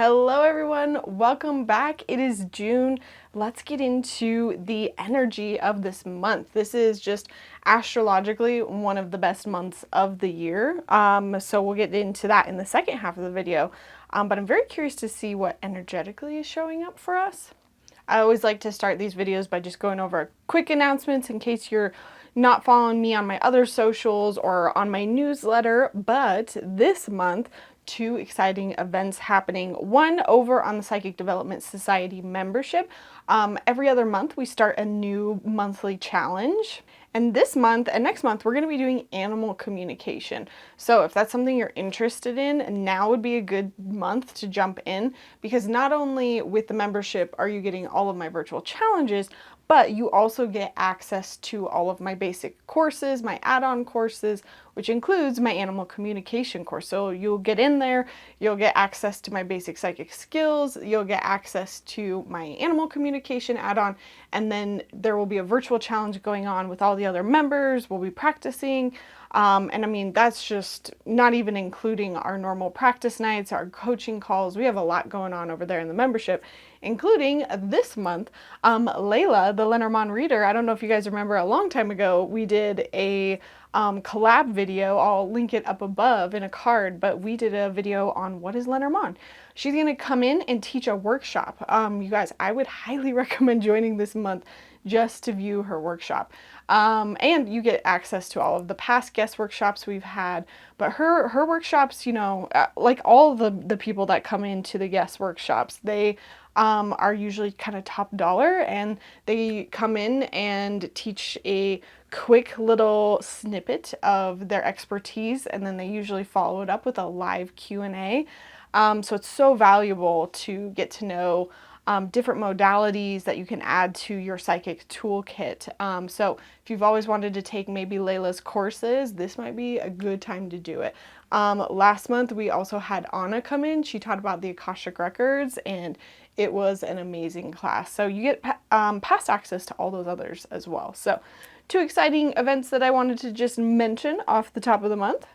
Hello everyone, welcome back. It is June. Let's get into the energy of this month. This is just astrologically one of the best months of the year. So we'll get into that in the second half of the video. But I'm very curious to see what energetically is showing up for us. I always like to start these videos by just going over quick announcements in case you're not following me on my other socials or on my newsletter. But this month, two exciting events happening. One over on the Psychic Development Society membership. Every other month we start a new monthly challenge. And this month and next month, we're going to be doing animal communication. So if that's something you're interested in, now would be a good month to jump in, because not only with the membership are you getting all of my virtual challenges, but you also get access to all of my basic courses, my add-on courses, which includes my animal communication course. So you'll get in there, you'll get access to my basic psychic skills, you'll get access to my animal communication add-on, and then there will be a virtual challenge going on with all the other members. We'll be practicing. And I mean, that's just not even including our normal practice nights, our coaching calls. We have a lot going on over there in the membership, including this month. Layla, the Lenormand reader, I don't know if you guys remember, a long time ago, we did a collab video. I'll link it up above in a card, but we did a video on what is Lenormand. She's going to come in and teach a workshop. You guys, I would highly recommend joining this month just to view her workshop. And you get access to all of the past guest workshops we've had, but her workshops, you know, like all the people that come into the guest workshops, they are usually kind of top dollar, and they come in and teach a quick little snippet of their expertise, and then they usually follow it up with a live Q&A. So it's so valuable to get to know different modalities that you can add to your psychic toolkit. So if you've always wanted to take maybe Layla's courses, this might be a good time to do it. Last month we also had Anna come in. She taught about the Akashic Records, and it was an amazing class. So you get past access to all those others as well. So two exciting events that I wanted to just mention off the top of the month.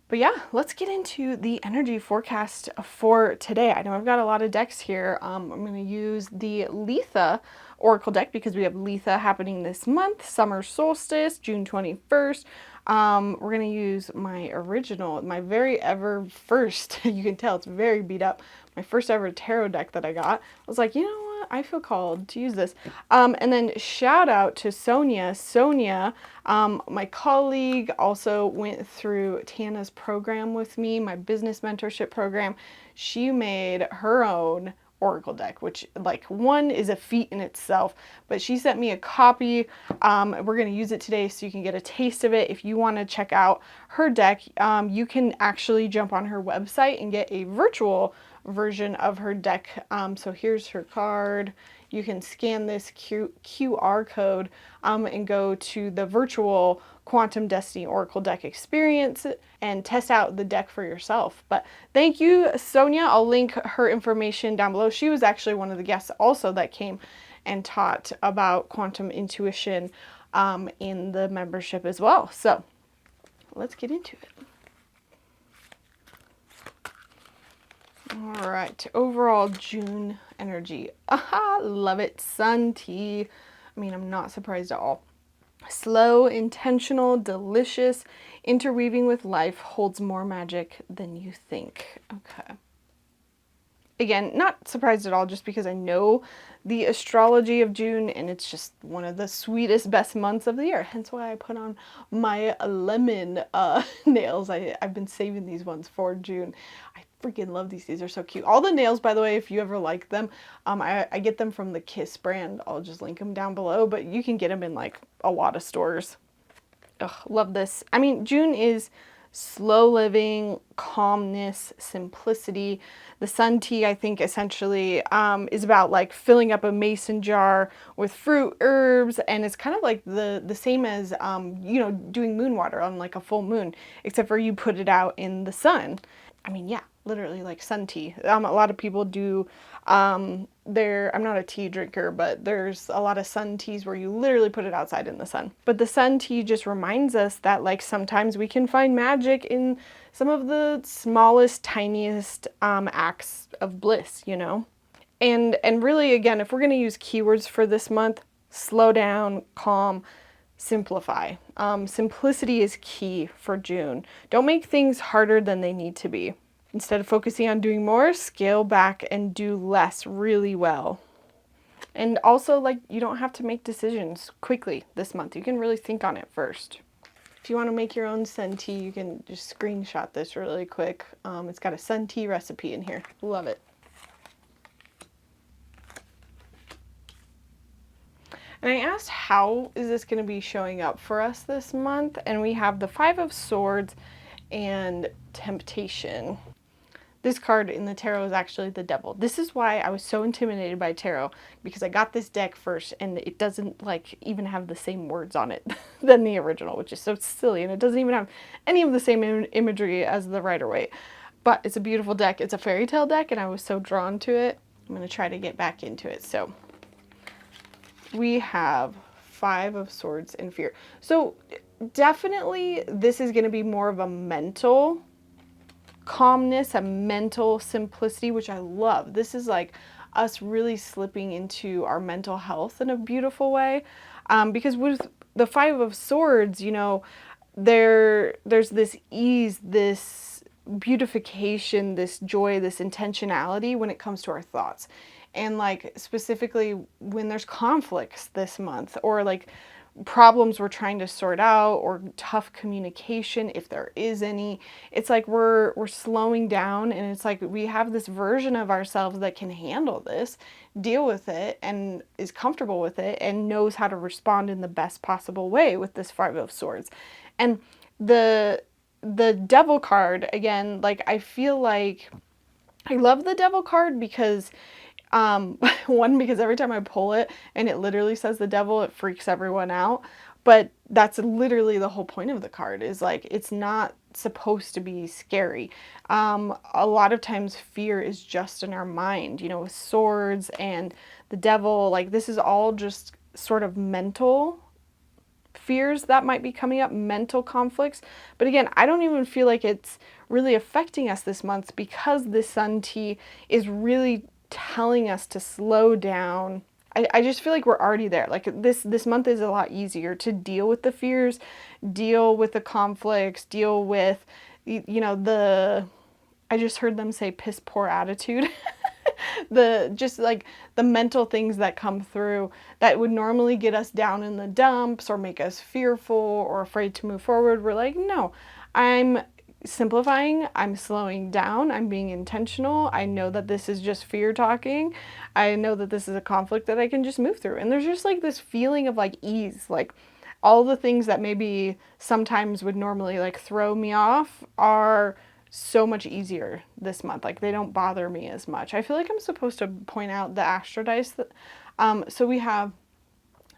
But yeah, let's get into the energy forecast for today. I know I've got a lot of decks here. I'm going to use the Letha Oracle deck because we have Letha happening this month, summer solstice, June 21st. We're going to use my original, my very ever first, you can tell it's very beat up, my first ever tarot deck that I got. I was like, you know what, I feel called to use this. And then shout out to Sonia. Sonia, my colleague, also went through Tana's program with me, my business mentorship program. She made her own Oracle deck, which like one is a feat in itself, but she sent me a copy. We're going to use it today so you can get a taste of it. If you want to check out her deck, you can actually jump on her website and get a virtual version of her deck. So here's her card. You can scan this QR code and go to the virtual Quantum Destiny Oracle deck experience and test out the deck for yourself. But thank you, Sonia. I'll link her information down below. She was actually one of the guests also that came and taught about quantum intuition in the membership as well. So let's get into it. All right, overall June energy. Aha, love it. Sun tea. I mean, I'm not surprised at all. Slow, intentional, delicious, interweaving with life, holds more magic than you think. Okay. Again, not surprised at all, just because I know the astrology of June, and it's just one of the sweetest, best months of the year. Hence why I put on my lemon nails. I've been saving these ones for June. I freaking love these. These are so cute. All the nails, by the way, if you ever like them, I get them from the Kiss brand. I'll just link them down below, but you can get them in like a lot of stores. Ugh, love this. I mean, June is slow living, calmness, simplicity. The sun tea, I think, essentially is about like filling up a mason jar with fruit, herbs, and it's kind of like the same as, you know, doing moon water on like a full moon, except for you put it out in the sun. I mean, yeah, literally like sun tea. A lot of people do I'm not a tea drinker, but there's a lot of sun teas where you literally put it outside in the sun. But the sun tea just reminds us that like sometimes we can find magic in some of the smallest, tiniest acts of bliss, you know? And really, again, if we're going to use keywords for this month, slow down, calm, simplify. Simplicity is key for June. Don't make things harder than they need to be. Instead of focusing on doing more, scale back and do less really well. And also, like, you don't have to make decisions quickly this month. You can really think on it first. If you want to make your own sun tea, you can just screenshot this really quick. It's got a sun tea recipe in here. Love it. And I asked, how is this going to be showing up for us this month? And we have the Five of Swords and Temptation. This card in the tarot is actually the Devil. This is why I was so intimidated by tarot, because I got this deck first and it doesn't like even have the same words on it than the original, which is so silly, and it doesn't even have any of the same imagery as the Rider-Waite. But it's a beautiful deck. It's a fairy tale deck and I was so drawn to it. I'm going to try to get back into it. So we have Five of Swords and Fear. So definitely this is going to be more of a mental calmness, a mental simplicity, which I love. This is like us really slipping into our mental health in a beautiful way. Because with the Five of Swords, you know, there's this ease, this beautification, this joy, this intentionality when it comes to our thoughts. And like specifically when there's conflicts this month, or like problems we're trying to sort out, or tough communication, if there is any, it's like we're slowing down, and it's like we have this version of ourselves that can handle this, deal with it, and is comfortable with it, and knows how to respond in the best possible way with this Five of Swords. And the Devil card, again, like I feel like I love the Devil card because one, because every time I pull it and it literally says the devil, it freaks everyone out. But that's literally the whole point of the card, is like, it's not supposed to be scary. A lot of times fear is just in our mind, you know, with swords and the devil, like this is all just sort of mental fears that might be coming up, mental conflicts. But again, I don't even feel like it's really affecting us this month, because the sun tea is really telling us to slow down. I just feel like we're already there. Like this month is a lot easier to deal with the fears, deal with the conflicts, deal with, you know, I just heard them say piss poor attitude. Just like the mental things that come through that would normally get us down in the dumps or make us fearful or afraid to move forward. We're like, no, I'm simplifying, I'm slowing down, I'm being intentional. I know that this is just fear talking. I know that this is a conflict that I can just move through. And there's just like this feeling of like ease, like all the things that maybe sometimes would normally like throw me off are so much easier this month. Like they don't bother me as much. I feel like I'm supposed to point out the Astro dice. So we have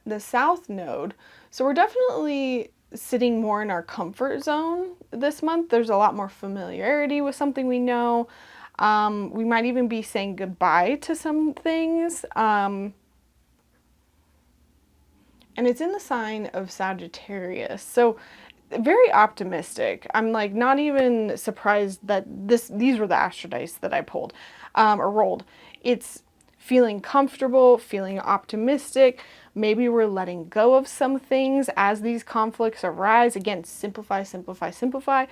the South Node. So we're definitely sitting more in our comfort zone this month. There's a lot more familiarity with something we know. We might even be saying goodbye to some things. And it's in the sign of Sagittarius. So very optimistic. I'm like not even surprised that these were the Astro dice that I pulled or rolled. It's feeling comfortable, feeling optimistic. Maybe we're letting go of some things as these conflicts arise. Again, simplify, simplify, simplify.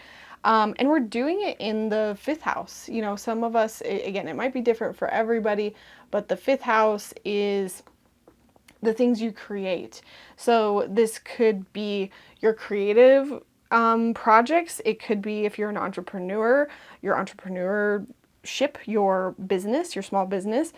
And we're doing it in the fifth house. You know, some of us, again, it might be different for everybody, but the fifth house is the things you create. So this could be your creative projects. It could be, if you're an entrepreneur, your entrepreneurship, your business, your small business.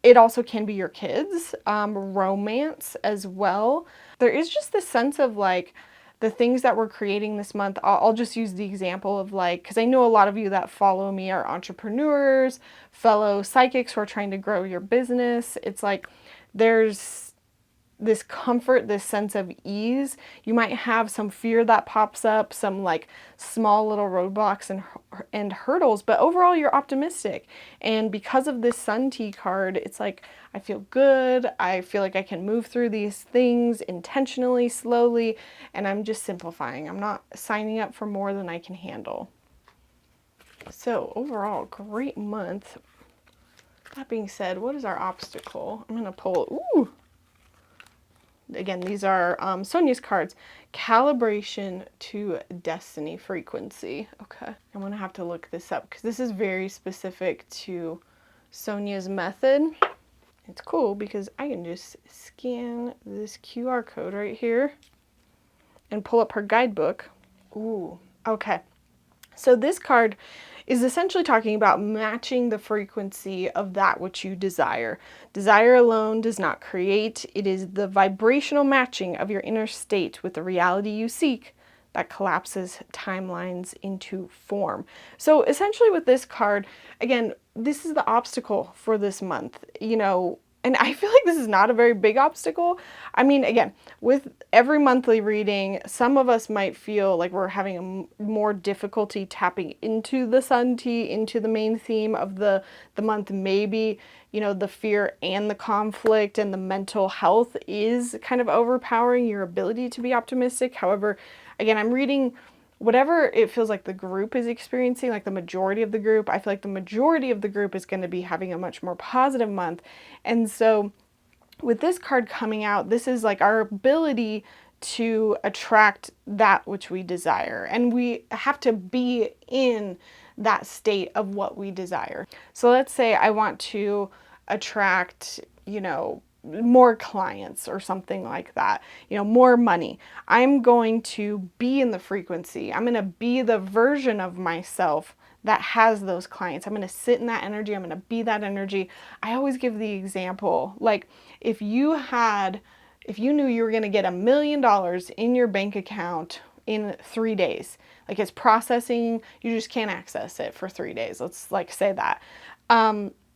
It also can be your kids, romance as well. There is just this sense of like the things that we're creating this month. I'll just use the example of like, because I know a lot of you that follow me are entrepreneurs, fellow psychics who are trying to grow your business. It's like there's this comfort, this sense of ease. You might have some fear that pops up, some like small little roadblocks and hurdles, but overall you're optimistic. And because of this Sun T card, it's like, I feel good. I feel like I can move through these things intentionally, slowly, and I'm just simplifying. I'm not signing up for more than I can handle. So overall, great month. That being said, what is our obstacle? I'm gonna pull, ooh. Again, these are Sonia's cards. Calibration to destiny frequency. Okay, I'm gonna have to look this up because this is very specific to Sonia's method. It's cool because I can just scan this QR code right here and pull up her guidebook. Ooh, okay. So this card is essentially talking about matching the frequency of that which you desire. Desire alone does not create. It is the vibrational matching of your inner state with the reality you seek that collapses timelines into form. So essentially with this card, again, this is the obstacle for this month, you know, and I feel like this is not a very big obstacle. I mean, again, with every monthly reading, some of us might feel like we're having a more difficulty tapping into the Sun T, into the main theme of the month. Maybe, you know, the fear and the conflict and the mental health is kind of overpowering your ability to be optimistic. However, again, I'm reading whatever it feels like the group is experiencing, like the majority of the group. I feel like the majority of the group is going to be having a much more positive month. And so with this card coming out, this is like our ability to attract that which we desire. And we have to be in that state of what we desire. So let's say I want to attract, you know, more clients or something like that, you know, more money. I'm going to be in the frequency. I'm going to be the version of myself that has those clients. I'm going to sit in that energy. I'm going to be that energy. I always give the example, like if you knew you were going to get $1 million in your bank account in 3 days, like it's processing, you just can't access it for 3 days. Let's like say that.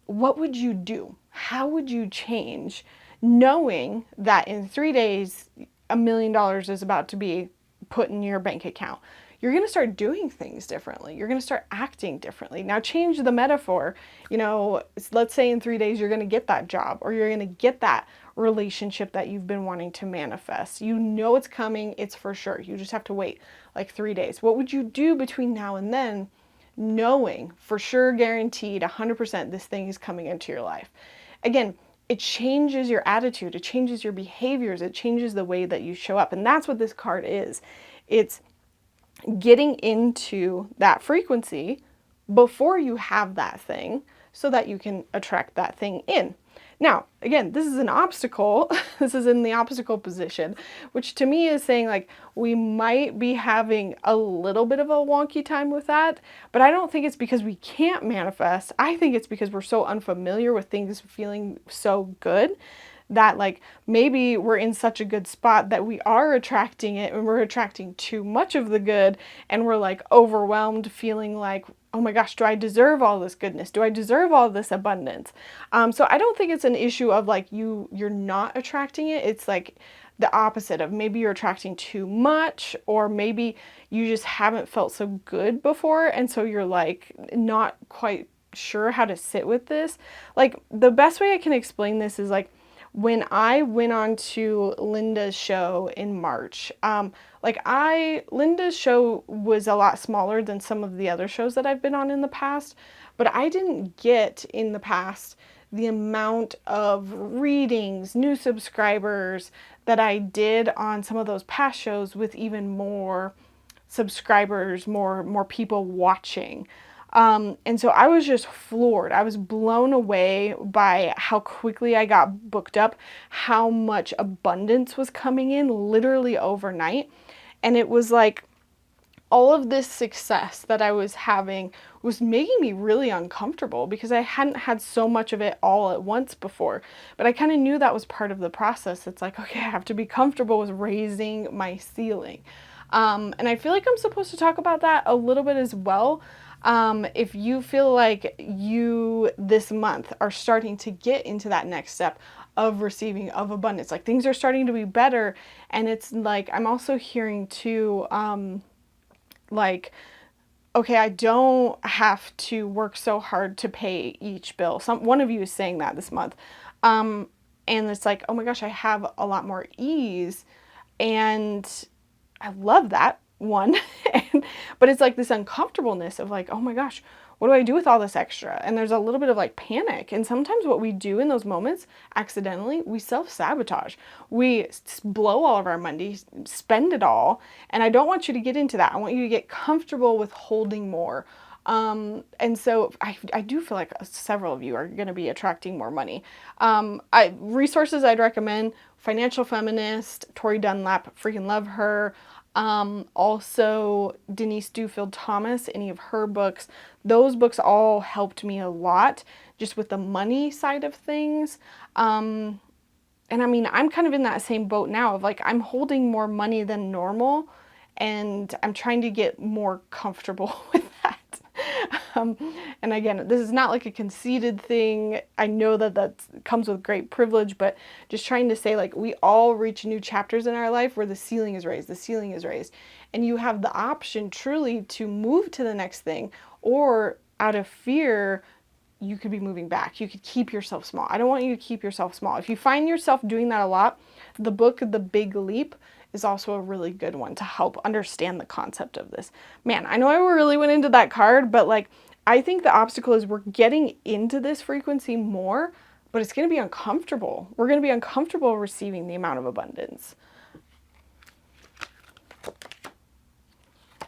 What would you do? How would you change knowing that in 3 days, $1 million is about to be put in your bank account? You're going to start doing things differently. You're going to start acting differently. Now change the metaphor. You know, let's say in 3 days, you're going to get that job or you're going to get that relationship that you've been wanting to manifest. You know it's coming. It's for sure. You just have to wait like 3 days. What would you do between now and then, knowing for sure, guaranteed, 100% this thing is coming into your life? Again, it changes your attitude. It changes your behaviors. It changes the way that you show up. And that's what this card is. It's getting into that frequency before you have that thing so that you can attract that thing in. Now, again, this is an obstacle. This is in the obstacle position, which to me is saying like we might be having a little bit of a wonky time with that, but I don't think it's because we can't manifest. I think it's because we're so unfamiliar with things feeling so good that like maybe we're in such a good spot that we are attracting it and we're attracting too much of the good and we're like overwhelmed, feeling like, oh my gosh, do I deserve all this goodness? Do I deserve all this abundance? So I don't think it's an issue of like you're not attracting it. It's like the opposite of maybe you're attracting too much, or maybe you just haven't felt so good before. And so you're like not quite sure how to sit with this. Like the best way I can explain this is like, when I went on to Linda's show in March, Linda's show was a lot smaller than some of the other shows that I've been on in the past, but I didn't get in the past the amount of readings, new subscribers that I did on some of those past shows with even more subscribers, more people watching. And so I was just floored. I was blown away by how quickly I got booked up, how much abundance was coming in literally overnight. And it was like all of this success that I was having was making me really uncomfortable because I hadn't had so much of it all at once before. But I kind of knew that was part of the process. It's like, okay, I have to be comfortable with raising my ceiling. And I feel like I'm supposed to talk about that a little bit as well. If you feel like you this month are starting to get into that next step of receiving, of abundance. Like things are starting to be better. And it's like, I'm also hearing too, like, okay, I don't have to work so hard to pay each bill. One of you is saying that this month. And it's like, oh my gosh, I have a lot more ease. And I love that one. But it's like this uncomfortableness of like, oh my gosh, what do I do with all this extra? And there's a little bit of like panic. And sometimes what we do in those moments, accidentally, we self-sabotage. We blow all of our money, spend it all. And I don't want you to get into that. I want you to get comfortable with holding more. And so I do feel like several of you are going to be attracting more money. Resources I'd recommend: Financial Feminist, Tori Dunlap, freaking love her. Also Denise Duffield Thomas, any of her books. Those books all helped me a lot just with the money side of things. And I mean, I'm kind of in that same boat now of like, I'm holding more money than normal and I'm trying to get more comfortable with that. And again, this is not like a conceited thing. I know that that comes with great privilege, but just trying to say like we all reach new chapters in our life where the ceiling is raised, the ceiling is raised. And you have the option truly to move to the next thing, or out of fear, you could be moving back. You could keep yourself small. I don't want you to keep yourself small. If you find yourself doing that a lot, the book, The Big Leap, is also a really good one to help understand the concept of this. Man, I know I really went into that card, but like, I think the obstacle is we're getting into this frequency more, but it's going to be uncomfortable. We're going to be uncomfortable receiving the amount of abundance.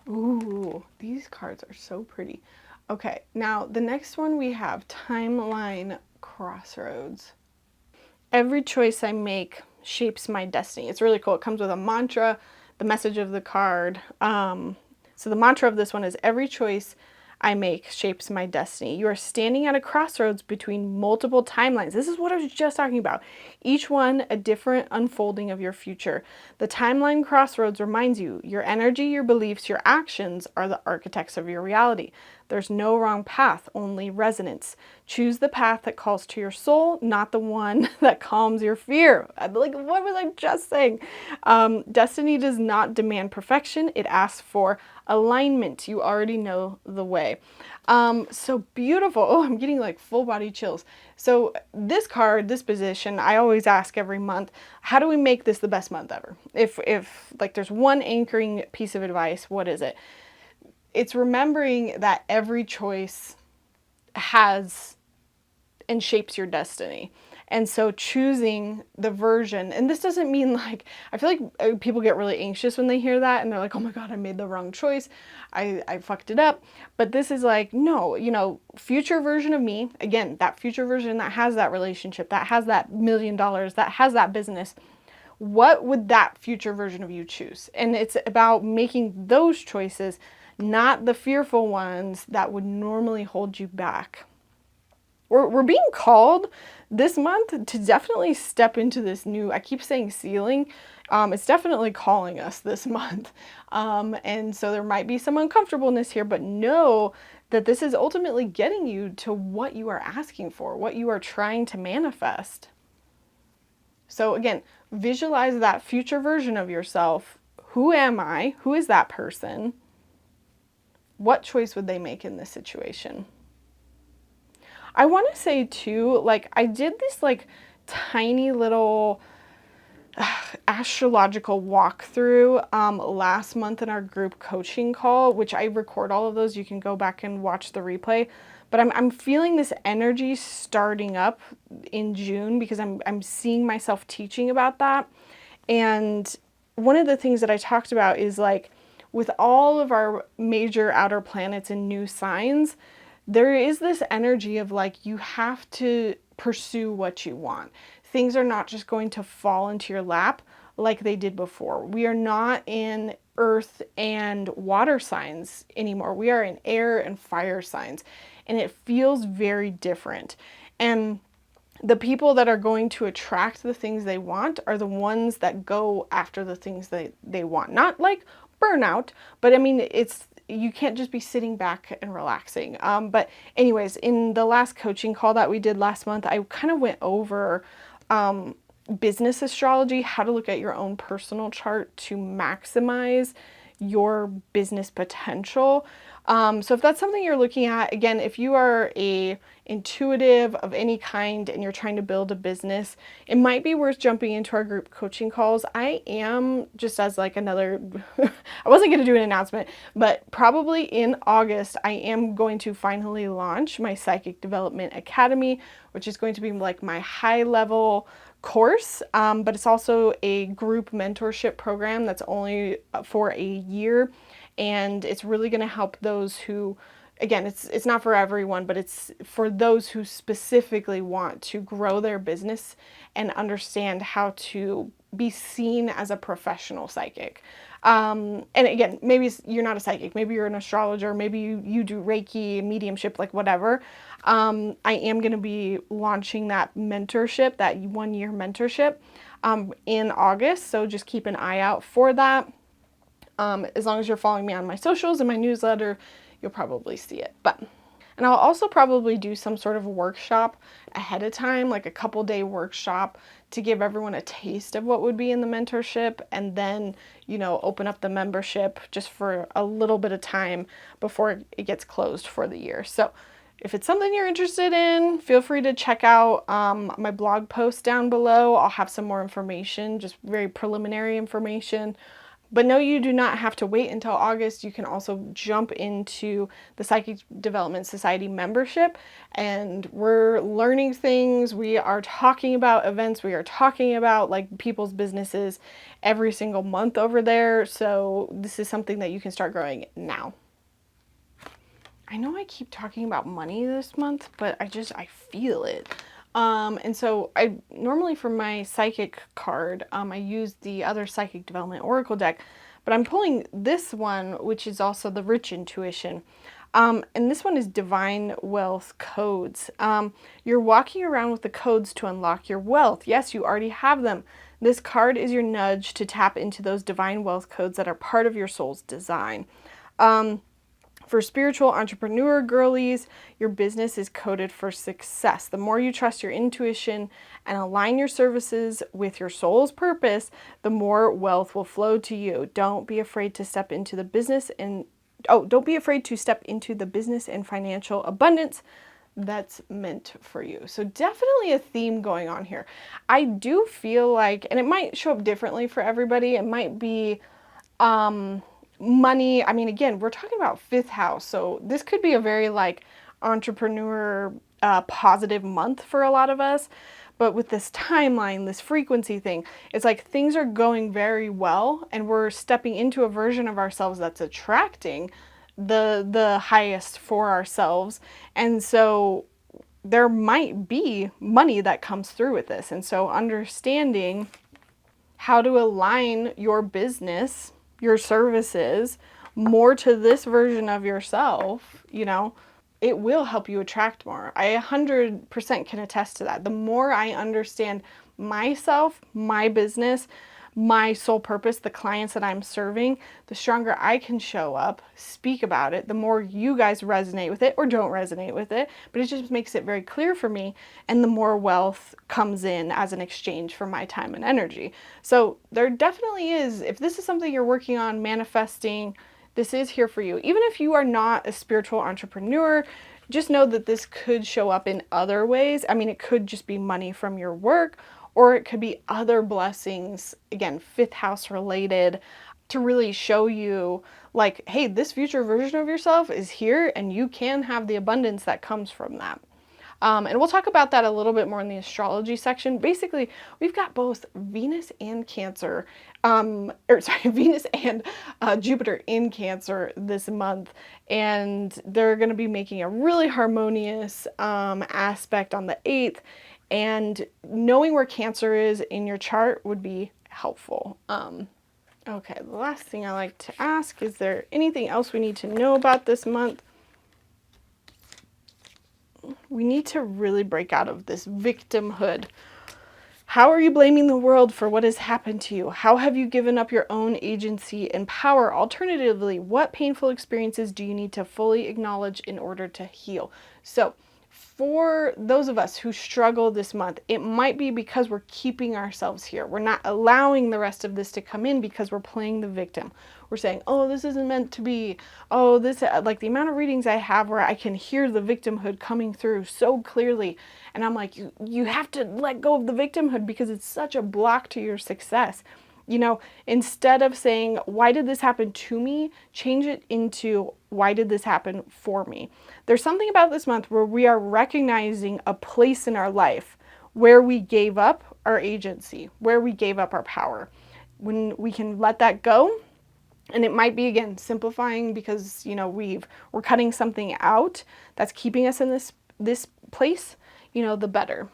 Ooh, these cards are so pretty. Okay, now the next one we have Timeline Crossroads. Every choice I make shapes my destiny. It's really cool. It comes with a mantra, the message of the card. So the mantra of this one is: every choice I make shapes my destiny. You are standing at a crossroads between multiple timelines. This is what I was just talking about. Each one a different unfolding of your future. The timeline crossroads reminds you your energy, your beliefs, your actions are the architects of your reality. There's no wrong path, only resonance. Choose the path that calls to your soul, not the one that calms your fear. Like, what was I just saying? Destiny does not demand perfection. It asks for alignment. You already know the way. So beautiful. Oh, I'm getting like full body chills. So this card, this position, I always ask every month, how do we make this the best month ever? If like there's one anchoring piece of advice, what is it? It's remembering that every choice has and shapes your destiny. And so choosing the version, and this doesn't mean like, I feel like people get really anxious when they hear that and they're like, oh my God, I made the wrong choice. I fucked it up. But this is like, no, you know, future version of me, again, that future version that has that relationship, that has that $1 million, that has that business. What would that future version of you choose? And it's about making those choices, not the fearful ones that would normally hold you back. We're being called this month to definitely step into this new, I keep saying ceiling, it's definitely calling us this month. And so there might be some uncomfortableness here, but know that this is ultimately getting you to what you are asking for, what you are trying to manifest. So again, visualize that future version of yourself. Who am I? Who is that person? What choice would they make in this situation? I want to say too, like I did this like tiny little astrological walkthrough last month in our group coaching call, which I record all of those. You can go back and watch the replay. But I'm feeling this energy starting up in June because I'm seeing myself teaching about that. And one of the things that I talked about is like with all of our major outer planets and new signs, there is this energy of like you have to pursue what you want. Things are not just going to fall into your lap like they did before. We are not in earth and water signs anymore. We are in air and fire signs. And it feels very different. And the people that are going to attract the things they want are the ones that go after the things they want. Not like burnout, but I mean, you can't just be sitting back and relaxing. But anyways, in the last coaching call that we did last month, I kind of went over business astrology, how to look at your own personal chart to maximize your business potential. So if that's something you're looking at, again, if you are a intuitive of any kind and you're trying to build a business, it might be worth jumping into our group coaching calls. I am, just as like another, I wasn't going to do an announcement, but probably in August, I am going to finally launch my Psychic Development Academy, which is going to be like my high level course, but it's also a group mentorship program that's only for a year, and it's really going to help those who, again, it's not for everyone, but it's for those who specifically want to grow their business and understand how to be seen as a professional psychic. And again, maybe you're not a psychic, maybe you're an astrologer, maybe you do Reiki, mediumship, like whatever. I am going to be launching that mentorship, that 1-year mentorship, in August. So just keep an eye out for that. As long as you're following me on my socials and my newsletter, you'll probably see it. And I'll also probably do some sort of workshop ahead of time, like a couple-day workshop to give everyone a taste of what would be in the mentorship, and then, open up the membership just for a little bit of time before it gets closed for the year. So if it's something you're interested in, feel free to check out my blog post down below. I'll have some more information, just very preliminary information. But no, you do not have to wait until August. You can also jump into the Psychic Development Society membership, and we're learning things. We are talking about events. We are talking about like people's businesses every single month over there. So this is something that you can start growing now. I know I keep talking about money this month, but I feel it. And so I normally, for my psychic card, I use the other Psychic Development Oracle deck, but I'm pulling this one, which is also the Rich Intuition. And this one is Divine Wealth Codes. You're walking around with the codes to unlock your wealth. Yes, you already have them. This card is your nudge to tap into those divine wealth codes that are part of your soul's design. For spiritual entrepreneur girlies, your business is coded for success. The more you trust your intuition and align your services with your soul's purpose, the more wealth will flow to you. Don't be afraid to step into the business and financial abundance that's meant for you. So definitely a theme going on here. I do feel like, and it might show up differently for everybody. It might be money. I mean, again, we're talking about 5th house, so this could be a very like entrepreneur positive month for a lot of us. But with this timeline, this frequency thing, it's like things are going very well, and we're stepping into a version of ourselves that's attracting the highest for ourselves. And so there might be money that comes through with this. And so understanding how to align your business, your services, more to this version of yourself, it will help you attract more. I 100% can attest to that. The more I understand myself, my business, my soul purpose, the clients that I'm serving, the stronger I can show up, speak about it, the more you guys resonate with it or don't resonate with it, but it just makes it very clear for me, and the more wealth comes in as an exchange for my time and energy. So there definitely is, if this is something you're working on, manifesting, this is here for you. Even if you are not a spiritual entrepreneur, just know that this could show up in other ways. I mean, it could just be money from your work, or it could be other blessings, again, 5th house related, to really show you like, hey, this future version of yourself is here, and you can have the abundance that comes from that. And we'll talk about that a little bit more in the astrology section. Basically, we've got both Venus and Cancer, Venus and Jupiter in Cancer this month, and they're going to be making a really harmonious aspect on the 8th. And knowing where Cancer is in your chart would be helpful. Okay, the last thing I like to ask, is there anything else we need to know about this month? We need to really break out of this victimhood. How are you blaming the world for what has happened to you? How have you given up your own agency and power? Alternatively, what painful experiences do you need to fully acknowledge in order to heal? So for those of us who struggle this month, it might be because we're keeping ourselves here. We're not allowing the rest of this to come in because we're playing the victim. We're saying, oh, this isn't meant to be. Oh, this, like the amount of readings I have where I can hear the victimhood coming through so clearly. And I'm like, you have to let go of the victimhood because it's such a block to your success. You know, instead of saying, why did this happen to me? Change it into, why did this happen for me? There's something about this month where we are recognizing a place in our life where we gave up our agency, where we gave up our power. When we can let that go, and it might be, again, simplifying because, you know, we're cutting something out that's keeping us in this place, you know, the better.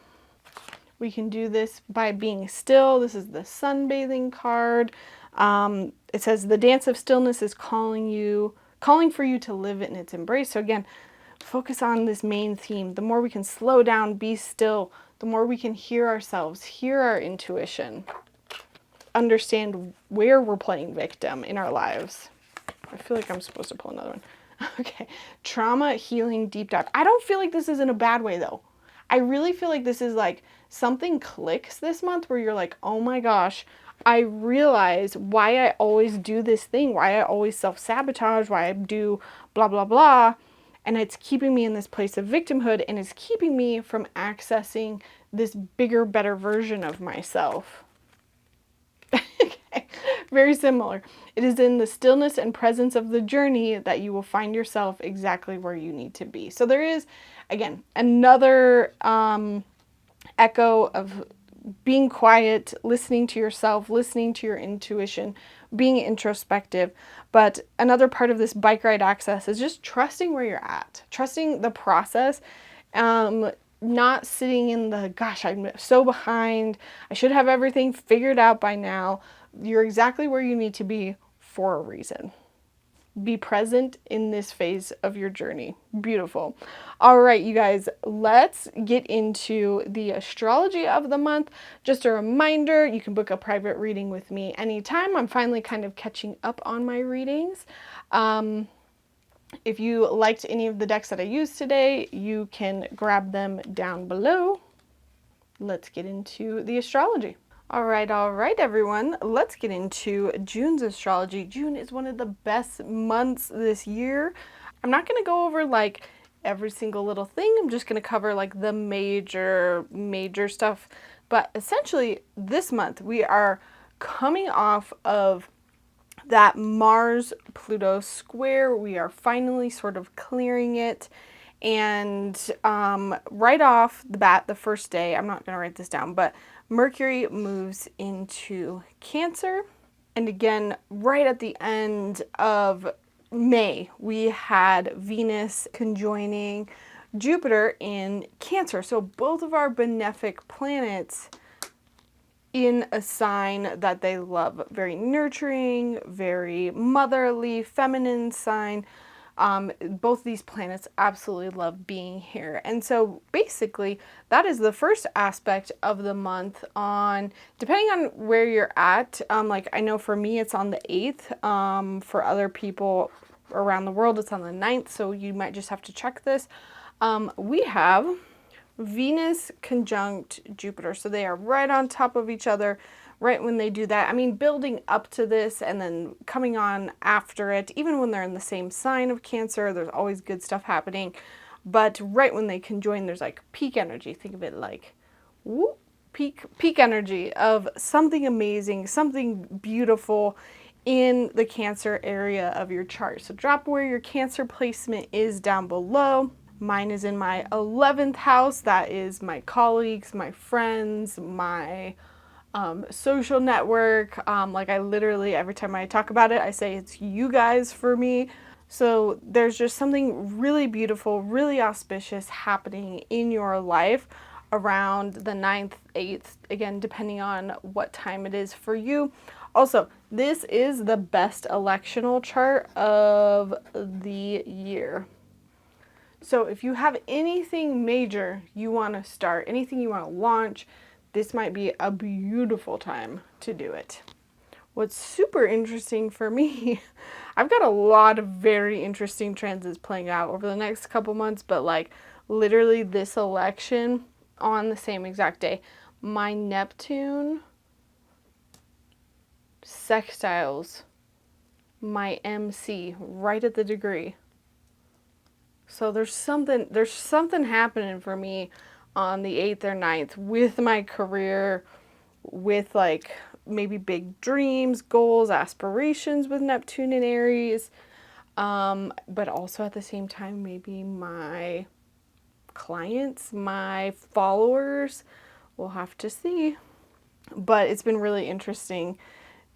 We can do this by being still. This is the sunbathing card. It says the dance of stillness is calling for you to live in its embrace. So again, focus on this main theme. The more we can slow down, be still, the more we can hear ourselves, hear our intuition, understand where we're playing victim in our lives. I feel like I'm supposed to pull another one. Okay, trauma, healing, deep dive. I don't feel like this is in a bad way though. I really feel like this is like something clicks this month where you're like, oh my gosh, I realize why I always do this thing, why I always self-sabotage, why I do blah, blah, blah. And it's keeping me in this place of victimhood and it's keeping me from accessing this bigger, better version of myself. Okay, very similar. It is in the stillness and presence of the journey that you will find yourself exactly where you need to be. So there is, again, another echo of being quiet, listening to yourself, listening to your intuition, being introspective. But another part of this bike ride access is just trusting where you're at, trusting the process, not sitting in the, gosh, I'm so behind, I should have everything figured out by now. You're exactly where you need to be for a reason. Be present in this phase of your journey. Beautiful. All right, you guys, let's get into the astrology of the month. Just a reminder, you can book a private reading with me anytime. I'm finally kind of catching up on my readings. If you liked any of the decks that I used today, you can grab them down below. Let's get into the astrology. All right, everyone. Let's get into June's astrology. June is one of the best months this year. I'm not going to go over like every single little thing. I'm just going to cover like the major stuff. But essentially, this month we are coming off of that Mars-Pluto square. We are finally sort of clearing it. And right off the bat, the first day, I'm not going to write this down, but Mercury moves into Cancer. And again, right at the end of May, we had Venus conjoining Jupiter in Cancer. So both of our benefic planets in a sign that they love. Very nurturing, very motherly, feminine sign. Both these planets absolutely love being here. And so basically that is the first aspect of the month on, depending on where you're at, like I know for me it's on the 8th, for other people around the world it's on the 9th, so you might just have to check this. We have Venus conjunct Jupiter, so they are right on top of each other right when they do that. I mean, building up to this and then coming on after it, even when they're in the same sign of Cancer, there's always good stuff happening. But right when they conjoin, there's like peak energy. Think of it like whoop, peak energy of something amazing, something beautiful in the Cancer area of your chart. So drop where your Cancer placement is down below. Mine is in my 11th house. That is my colleagues, my friends, my social network. Like I literally, every time I talk about it, I say it's you guys for me. So there's just something really beautiful, really auspicious happening in your life around the 9th, 8th, again, depending on what time it is for you. Also, this is the best electional chart of the year. So if you have anything major you want to start, anything you want to launch, this might be a beautiful time to do it. What's super interesting for me, I've got a lot of very interesting transits playing out over the next couple months, but like literally this election on the same exact day. My Neptune sextiles my MC right at the degree. So there's something happening for me on the 8th or 9th with my career, with like maybe big dreams, goals, aspirations with Neptune and Aries. But also at the same time, maybe my clients, my followers, we'll have to see. But it's been really interesting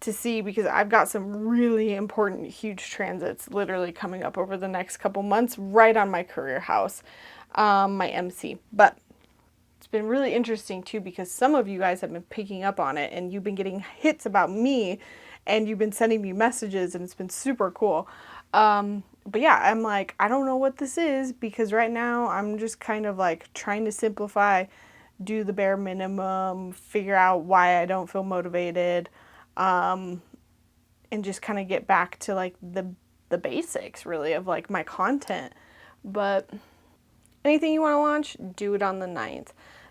to see because I've got some really important, huge transits literally coming up over the next couple months right on my career house, my MC. But it's been really interesting too because some of you guys have been picking up on it and you've been getting hits about me and you've been sending me messages and it's been super cool. But yeah, I'm like, I don't know what this is because right now I'm just kind of like trying to simplify, do the bare minimum, figure out why I don't feel motivated, and just kind of get back to like the basics really of like my content. But anything you want to launch, do it on the 9th.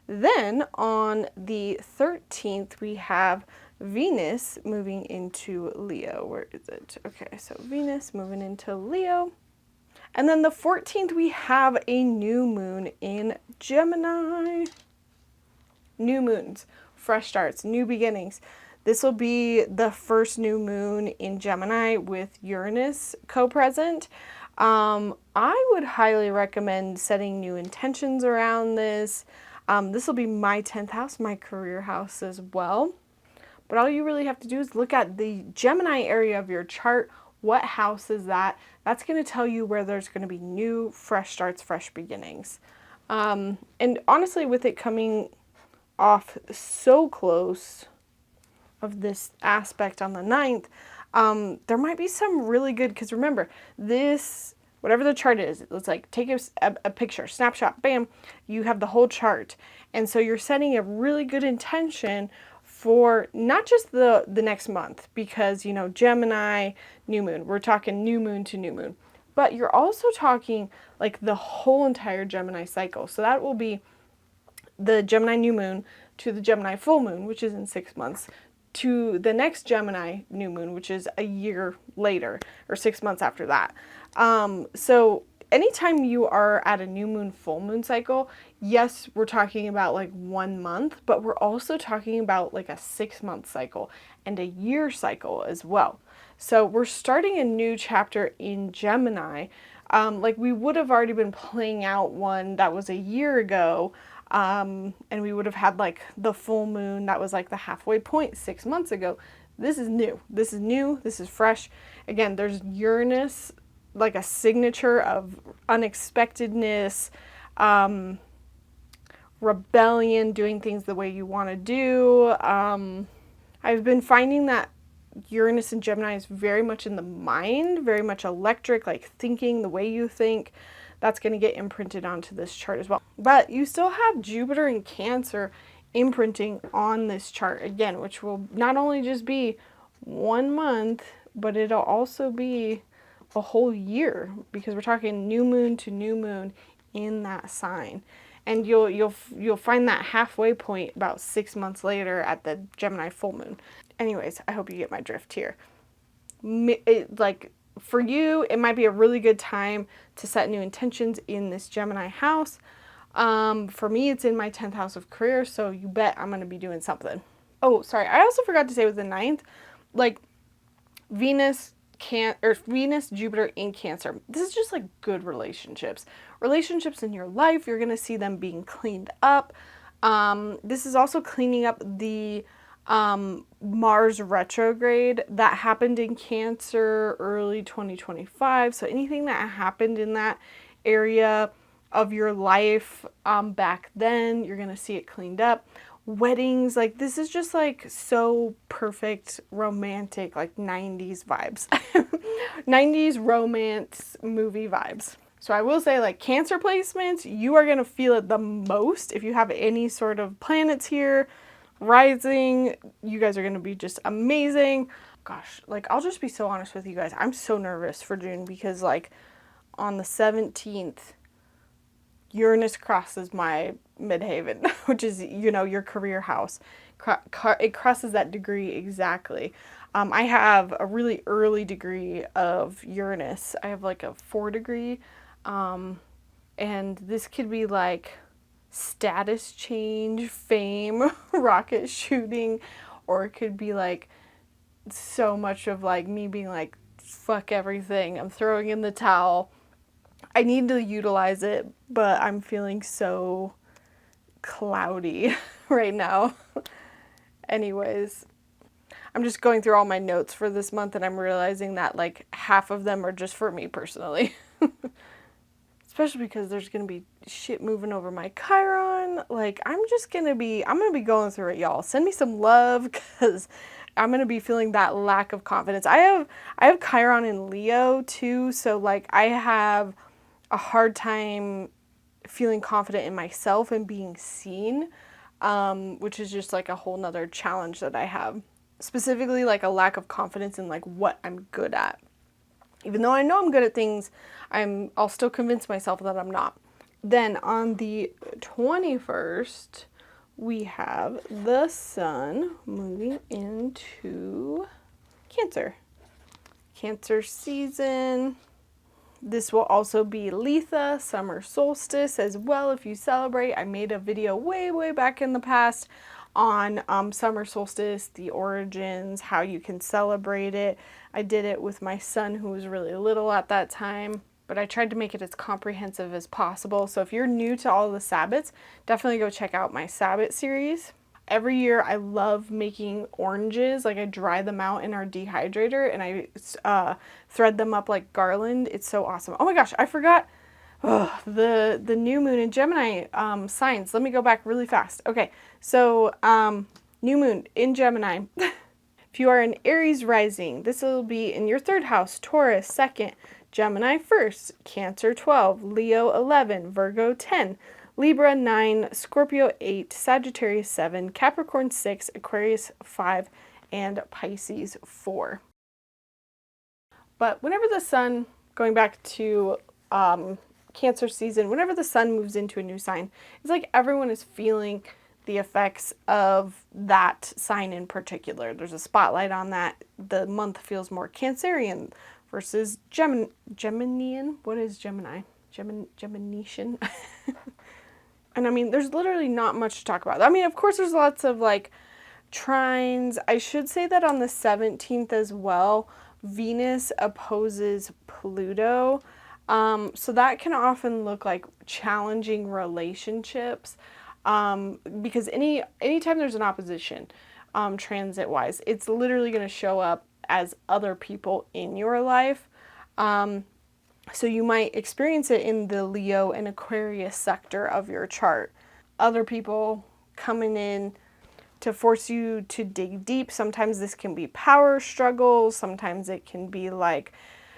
Then on the 13th, we have Venus moving into Leo. Where is it? Okay, so Venus moving into Leo. And then the 14th, we have a new moon in Gemini. New moons, fresh starts, new beginnings. This will be the first new moon in Gemini with Uranus co-present. I would highly recommend setting new intentions around this. This will be my 10th house, my career house as well. But all you really have to do is look at the Gemini area of your chart. What house is that? That's going to tell you where there's going to be new, fresh starts, fresh beginnings. And honestly, with it coming off so close of this aspect on the 9th, there might be some really good, because remember, this, whatever the chart is, it's like take a picture, snapshot, bam, you have the whole chart. And so you're setting a really good intention for not just the next month, because, you know, Gemini, new moon, we're talking new moon to new moon, but you're also talking like the whole entire Gemini cycle. So that will be the Gemini new moon to the Gemini full moon, which is in 6 months, to the next Gemini new moon, which is a year later or 6 months after that. So anytime you are at a new moon, full moon cycle, yes, we're talking about like 1 month, but we're also talking about like a 6-month cycle and a year cycle as well. So we're starting a new chapter in Gemini. Like we would have already been playing out one that was a year ago. And we would have had like the full moon that was like the halfway point 6 months ago. This is new. This is new. This is fresh. Again, there's Uranus, like a signature of unexpectedness, rebellion, doing things the way you want to do. I've been finding that Uranus and Gemini is very much in the mind, very much electric, like thinking the way you think. That's going to get imprinted onto this chart as well. But you still have Jupiter and Cancer imprinting on this chart again, which will not only just be 1 month, but it'll also be a whole year because we're talking new moon to new moon in that sign. And you'll find that halfway point about 6 months later at the Gemini full moon. Anyways, I hope you get my drift here. For you, it might be a really good time to set new intentions in this Gemini house. For me, it's in my 10th house of career, so you bet I'm going to be doing something. Oh, sorry. I also forgot to say with the 9th, like Venus, Jupiter in Cancer. This is just like good relationships. Relationships in your life, you're going to see them being cleaned up. This is also cleaning up the Mars retrograde that happened in Cancer early 2025. So anything that happened in that area of your life back then, you're going to see it cleaned up. Weddings, like this is just like so perfect, romantic, like 90s vibes. 90s romance movie vibes. So I will say, like Cancer placements, you are going to feel it the most if you have any sort of planets here rising. You guys are going to be just amazing. Gosh, like I'll just be so honest with you guys. I'm so nervous for June because like on the 17th, Uranus crosses my midhaven, which is, your career house. It crosses that degree exactly. I have a really early degree of Uranus. I have like a 4 degree. And this could be like status change, fame, rocket shooting, or it could be like so much of like me being like, fuck everything, I'm throwing in the towel. I need to utilize it, but I'm feeling so cloudy right now. Anyways, I'm just going through all my notes for this month and I'm realizing that like half of them are just for me personally. Especially because there's gonna be shit moving over my Chiron. Like I'm gonna be going through it, y'all. Send me some love because I'm gonna be feeling that lack of confidence. I have Chiron in Leo too, so like I have a hard time feeling confident in myself and being seen, which is just like a whole nother challenge that I have. Specifically like a lack of confidence in like what I'm good at. Even though I know I'm good at things, I'll still convince myself that I'm not. Then on the 21st, we have the sun moving into Cancer. Cancer season. This will also be Litha, summer solstice as well if you celebrate. I made a video way back in the past on summer solstice, the origins, how you can celebrate it. I did it with my son who was really little at that time, but I tried to make it as comprehensive as possible. So if you're new to all the Sabbats, definitely go check out my Sabbat series. Every year I love making oranges. Like I dry them out in our dehydrator and I thread them up like garland. It's so awesome. Oh my gosh, I forgot the new moon in Gemini signs. Let me go back really fast. Okay, so new moon in Gemini. If you are an Aries rising, this will be in your 3rd house, Taurus 2nd, Gemini 1st, Cancer 12, Leo 11, Virgo 10, Libra 9, Scorpio 8, Sagittarius 7, Capricorn 6, Aquarius 5, and Pisces 4. But whenever the sun, going back to Cancer season, whenever the sun moves into a new sign, it's like everyone is feeling the effects of that sign in particular. There's a spotlight on that. The month feels more Cancerian versus Geminian. What is Gemini? Geminician? And I mean, there's literally not much to talk about. I mean, of course, there's lots of like trines. I should say that on the 17th as well, Venus opposes Pluto. So that can often look like challenging relationships. Because anytime there's an opposition, transit wise, it's literally going to show up as other people in your life. So you might experience it in the Leo and Aquarius sector of your chart. Other people coming in to force you to dig deep. Sometimes this can be power struggles. Sometimes it can be like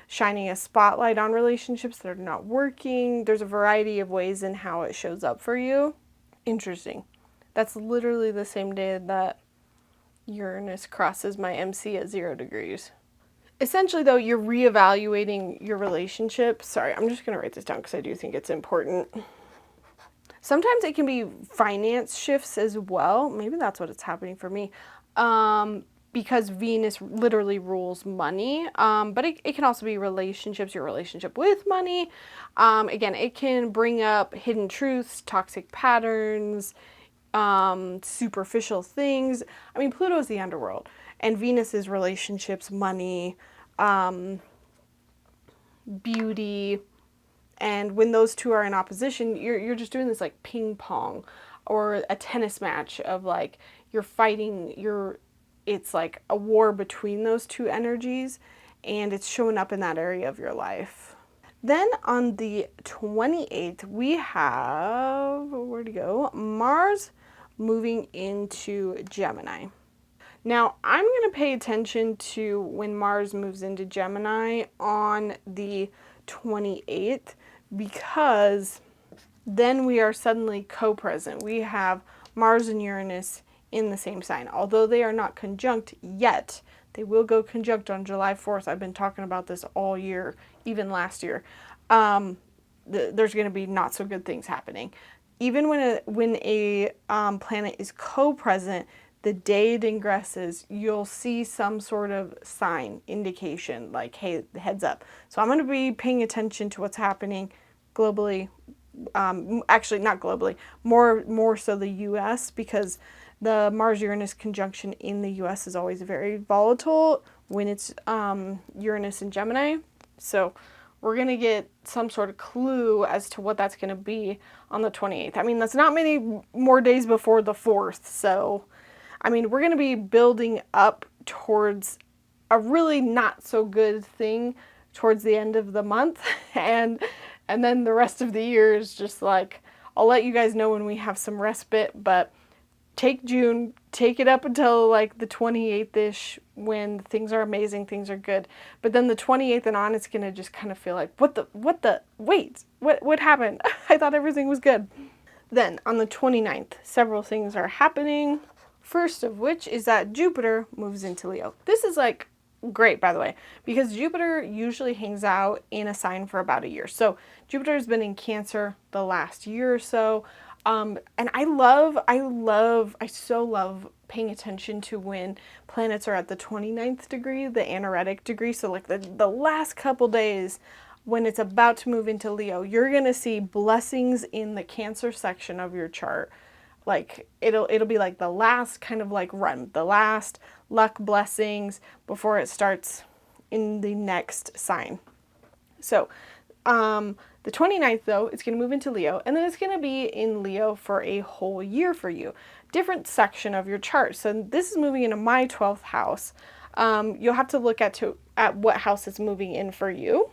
shining a spotlight on relationships that are not working. There's a variety of ways in how it shows up for you. Interesting. That's literally the same day that Uranus crosses my MC at 0 degrees. Essentially, though, you're reevaluating your relationship. Sorry, I'm just going to write this down because I do think it's important. Sometimes it can be finance shifts as well. Maybe that's what it's happening for me. Because Venus literally rules money. But it can also be relationships, your relationship with money. Again, it can bring up hidden truths, toxic patterns, superficial things. I mean, Pluto is the underworld. And Venus is relationships, money, beauty. And when those two are in opposition, you're just doing this like ping pong or a tennis match of like you're fighting, it's like a war between those two energies and it's showing up in that area of your life. Then on the 28th, we have, where'd it go? Mars moving into Gemini. Now, I'm going to pay attention to when Mars moves into Gemini on the 28th because then we are suddenly co-present. We have Mars and Uranus in the same sign. Although they are not conjunct yet, they will go conjunct on July 4th. I've been talking about this all year, even last year. there's going to be not so good things happening. Even when a planet is co-present, the day it ingresses, you'll see some sort of sign, indication, like, hey, heads up. So I'm going to be paying attention to what's happening globally. Actually, not globally, more so the U.S., because the Mars-Uranus conjunction in the U.S. is always very volatile when it's Uranus in Gemini. So we're going to get some sort of clue as to what that's going to be on the 28th. I mean, that's not many more days before the 4th. So, I mean, we're going to be building up towards a really not so good thing towards the end of the month. And then the rest of the year is just like, I'll let you guys know when we have some respite, but take June, take it up until like the 28th-ish when things are amazing, things are good. But then the 28th and on, it's going to just kind of feel like, wait, what happened? I thought everything was good. Then on the 29th, several things are happening. First of which is that Jupiter moves into Leo. This is like great, by the way, because Jupiter usually hangs out in a sign for about a year. So Jupiter has been in Cancer the last year or so. And I so love paying attention to when planets are at the 29th degree, the anaretic degree. So like the last couple days when it's about to move into Leo, you're going to see blessings in the Cancer section of your chart. Like it'll be like the last kind of like run, the last luck blessings before it starts in the next sign. So, the 29th, though, it's going to move into Leo, and then it's going to be in Leo for a whole year for you. Different section of your chart. So this is moving into my 12th house. You'll have to look at what house it's moving in for you.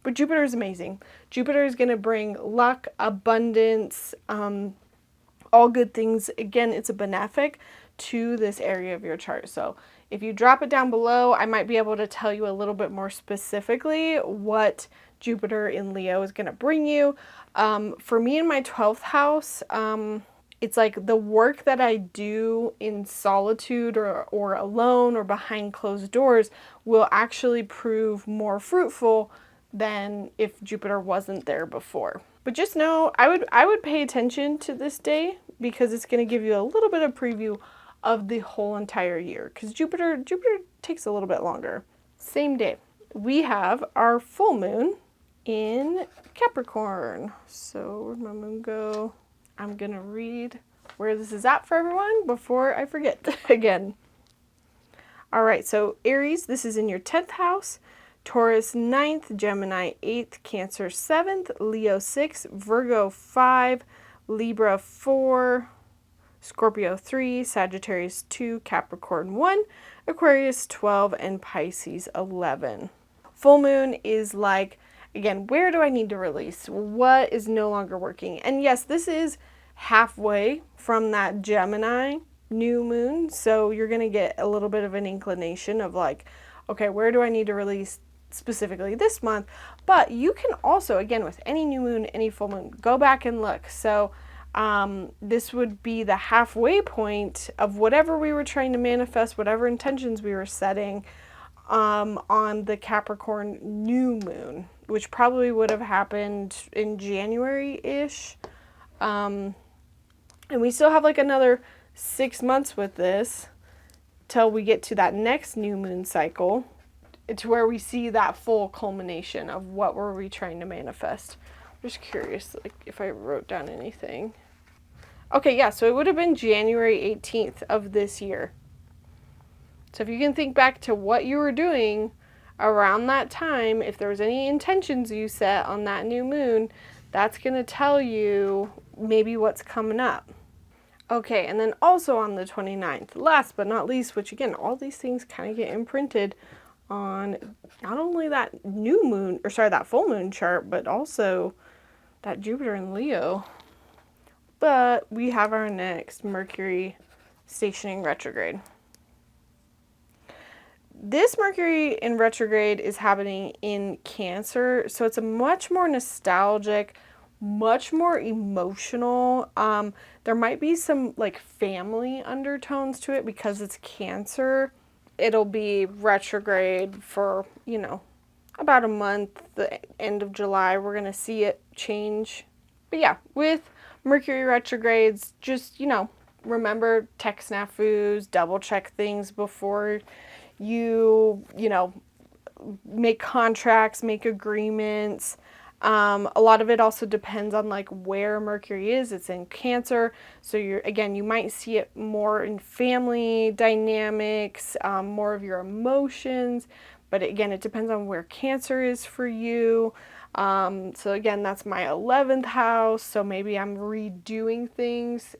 But Jupiter is amazing. Jupiter is going to bring luck, abundance, all good things. Again, it's a benefic to this area of your chart. So if you drop it down below, I might be able to tell you a little bit more specifically what Jupiter in Leo is going to bring you. For me in my 12th house, it's like the work that I do in solitude or alone or behind closed doors will actually prove more fruitful than if Jupiter wasn't there before. But just know, I would pay attention to this day because it's going to give you a little bit of preview of the whole entire year, because Jupiter takes a little bit longer. Same day, we have our full moon in Capricorn. So where'd my moon go? I'm going to read where this is at for everyone before I forget again. All right, so Aries, this is in your 10th house. Taurus 9th, Gemini 8th, Cancer 7th, Leo 6th, Virgo 5, Libra 4, Scorpio 3, Sagittarius 2, Capricorn 1, Aquarius 12, and Pisces 11. Full moon is like, again, where do I need to release? What is no longer working? And yes, this is halfway from that Gemini new moon, so you're going to get a little bit of an inclination of like, okay, where do I need to release specifically this month? But you can also, again, with any new moon, any full moon, go back and look. So this would be the halfway point of whatever we were trying to manifest, whatever intentions we were setting on the Capricorn new moon, which probably would have happened in January-ish. And we still have like another 6 months with this till we get to that next new moon cycle, to where we see that full culmination of what were we trying to manifest. I'm just curious, like, if I wrote down anything. Okay, yeah, so it would have been January 18th of this year. So if you can think back to what you were doing around that time, if there was any intentions you set on that new moon, that's going to tell you maybe what's coming up. Okay, and then also on the 29th, last but not least, which again, all these things kind of get imprinted on not only that new moon, or sorry, that full moon chart, but also that Jupiter in Leo. But we have our next Mercury stationing retrograde. This Mercury in retrograde is happening in Cancer, so it's a much more nostalgic, much more emotional. There might be some like family undertones to it because it's Cancer. It'll be retrograde for, about a month, the end of July. We're going to see it change. But yeah, with Mercury retrogrades, just, remember tech snafus, double check things before you make contracts, make agreements. A lot of it also depends on like where Mercury is. It's in Cancer, so you might see it more in family dynamics, more of your emotions. But again, it depends on where Cancer is for you. So again, that's my 11th house. So maybe I'm redoing things.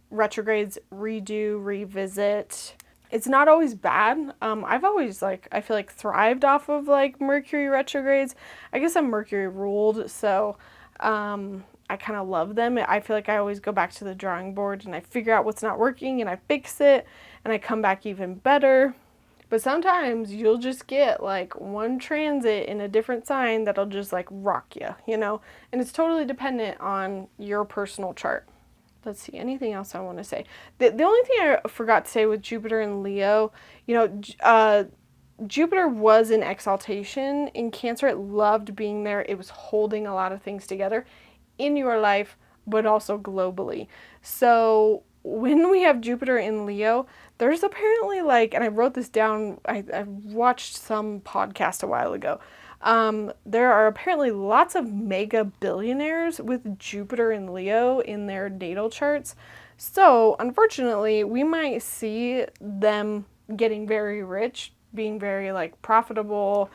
Retrogrades, redo, revisit. It's not always bad. I've always I feel like thrived off of like Mercury retrogrades. I guess I'm Mercury ruled, so I kind of love them. I feel like I always go back to the drawing board and I figure out what's not working and I fix it and I come back even better. But sometimes you'll just get like one transit in a different sign that'll just like rock you, and it's totally dependent on your personal chart. Let's see, anything else I want to say? The only thing I forgot to say with Jupiter and Leo, Jupiter was in exaltation in Cancer. It loved being there. It was holding a lot of things together in your life, but also globally. So when we have Jupiter in Leo, there's apparently and I wrote this down, I watched some podcast a while ago. There are apparently lots of mega billionaires with Jupiter and Leo in their natal charts. So unfortunately, we might see them getting very rich, being very profitable,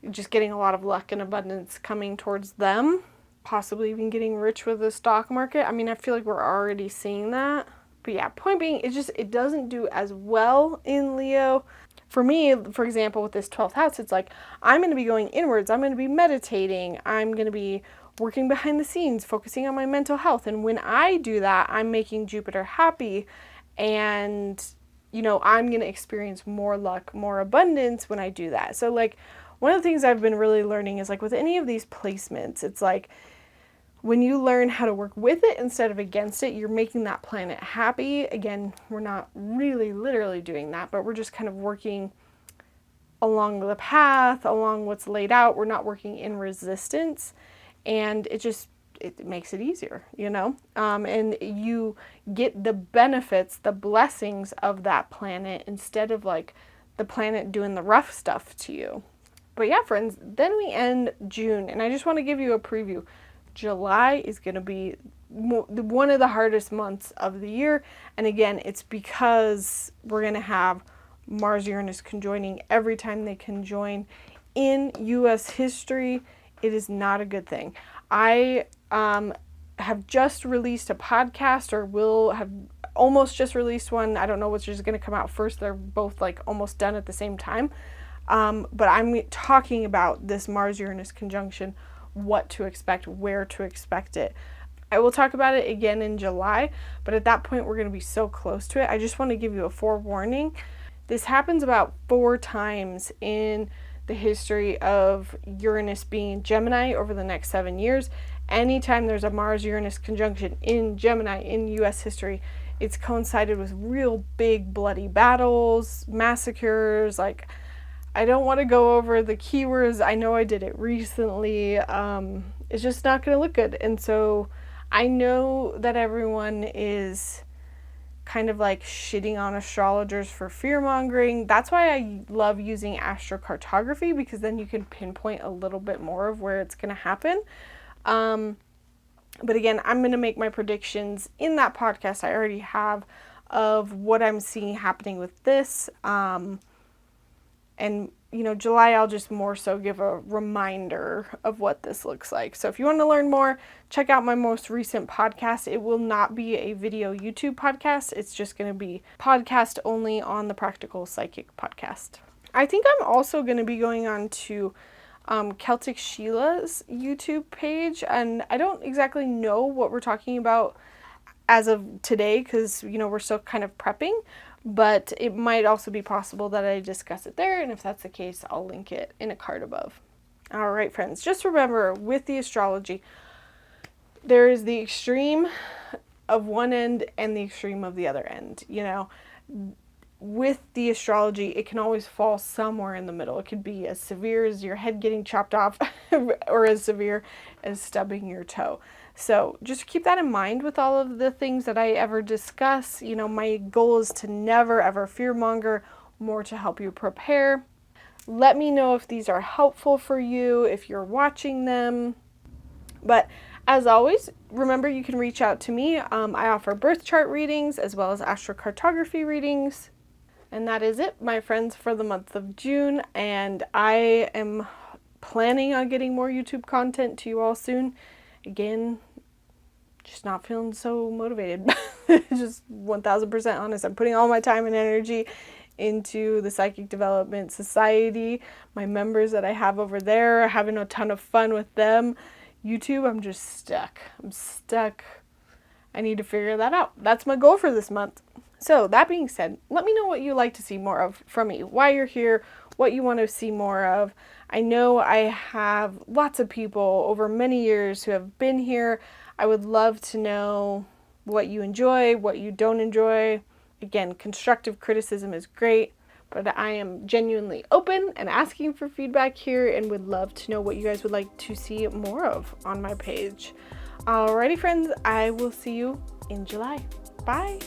just getting a lot of luck and abundance coming towards them, possibly even getting rich with the stock market. I mean, I feel like we're already seeing that. But yeah, point being, it doesn't do as well in Leo. For me, for example, with this 12th house, it's I'm going to be going inwards. I'm going to be meditating. I'm going to be working behind the scenes, focusing on my mental health. And when I do that, I'm making Jupiter happy. And, I'm going to experience more luck, more abundance when I do that. So, one of the things I've been really learning is, with any of these placements, it's when you learn how to work with it instead of against it, you're making that planet happy. Again, we're not really literally doing that, but we're just kind of working along the path, along what's laid out. We're not working in resistance, and it makes it easier, and you get the benefits, the blessings of that planet instead of the planet doing the rough stuff to you. But yeah, friends, then we end June, and I just want to give you a preview. July is going to be one of the hardest months of the year. And again, it's because we're going to have Mars-Uranus conjoining every time they conjoin in U.S. history. It is not a good thing. I have just released a podcast, or will have almost just released one. I don't know which is going to come out first. They're both almost done at the same time. But I'm talking about this Mars-Uranus conjunction, what to expect, where to expect it. I will talk about it again in July, but at that point we're going to be so close to it. I just want to give you a forewarning. This happens about 4 times in the history of Uranus being in Gemini over the next 7 years. Anytime there's a Mars-Uranus conjunction in Gemini in U.S. history, it's coincided with real big bloody battles, massacres. I don't want to go over the keywords. I know I did it recently. It's just not going to look good. And so I know that everyone is kind of shitting on astrologers for fear-mongering. That's why I love using astrocartography, because then you can pinpoint a little bit more of where it's going to happen. But again, I'm going to make my predictions in that podcast I already have of what I'm seeing happening with this. And, July, I'll just more so give a reminder of what this looks like. So if you want to learn more, check out my most recent podcast. It will not be a video YouTube podcast. It's just going to be podcast only on the Practical Psychic podcast. I think I'm also going to be going on to Celtic Sheila's YouTube page. And I don't exactly know what we're talking about as of today, because, we're still kind of prepping. But it might also be possible that I discuss it there, and if that's the case, I'll link it in a card above. All right, friends, just remember, with the astrology, there is the extreme of one end and the extreme of the other end. with the astrology, it can always fall somewhere in the middle. It could be as severe as your head getting chopped off or as severe as stubbing your toe. So just keep that in mind with all of the things that I ever discuss. You know, my goal is to never ever fearmonger, more to help you prepare. Let me know if these are helpful for you, if you're watching them. But as always, remember you can reach out to me. I offer birth chart readings as well as astrocartography readings. And that is it, my friends, for the month of June. And I am planning on getting more YouTube content to you all soon. Again, just not feeling so motivated. Just 1000% honest. I'm putting all my time and energy into the Psychic Development Society. My members that I have over there, having a ton of fun with them. YouTube, I'm just stuck. I'm stuck. I need to figure that out. That's my goal for this month. So that being said, let me know what you like to see more of from me, why you're here, what you want to see more of. I know I have lots of people over many years who have been here. I would love to know what you enjoy, what you don't enjoy. Again, constructive criticism is great, but I am genuinely open and asking for feedback here and would love to know what you guys would like to see more of on my page. Alrighty, friends, I will see you in July. Bye.